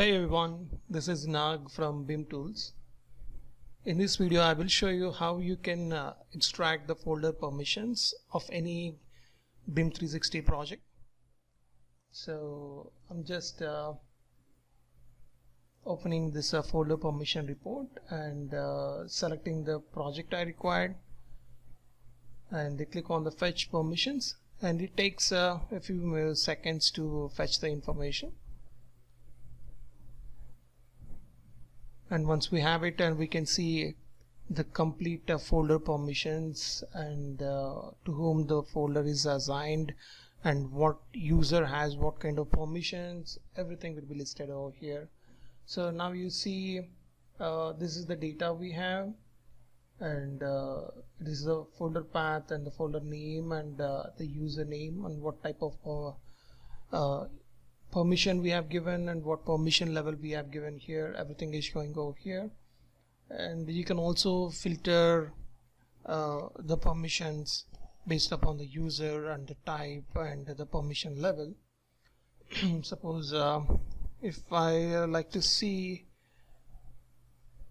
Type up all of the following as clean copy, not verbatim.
Hey everyone, this is Nag from BIM Tools. In this video I will show you how you can extract the folder permissions of any BIM 360 project. So I'm just opening this folder permission report and selecting the project I required, and click on the fetch permissions, and it takes a few seconds to fetch the information. And once we have it, and we can see the complete folder permissions and to whom the folder is assigned and what user has what kind of permissions, everything will be listed over here. So now you see this is the data we have, and this is the folder path and the folder name and the username and what type of permission we have given and what permission level we have given here. Everything is showing over here, and you can also filter the permissions based upon the user and the type and the permission level. Suppose if I like to see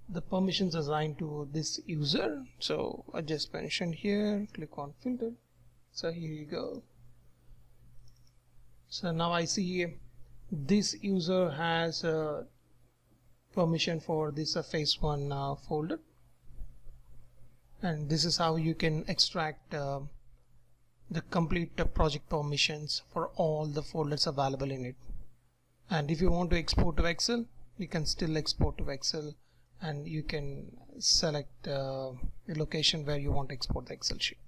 the permissions assigned to this user, so I just mentioned here, click on filter. So here you go. So now I see this user has permission for this phase 1 folder, and this is how you can extract the complete project permissions for all the folders available in it. And if you want to export to Excel, you can still export to Excel, and you can select the location where you want to export the Excel sheet.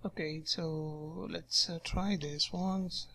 Okay, so let's try this once.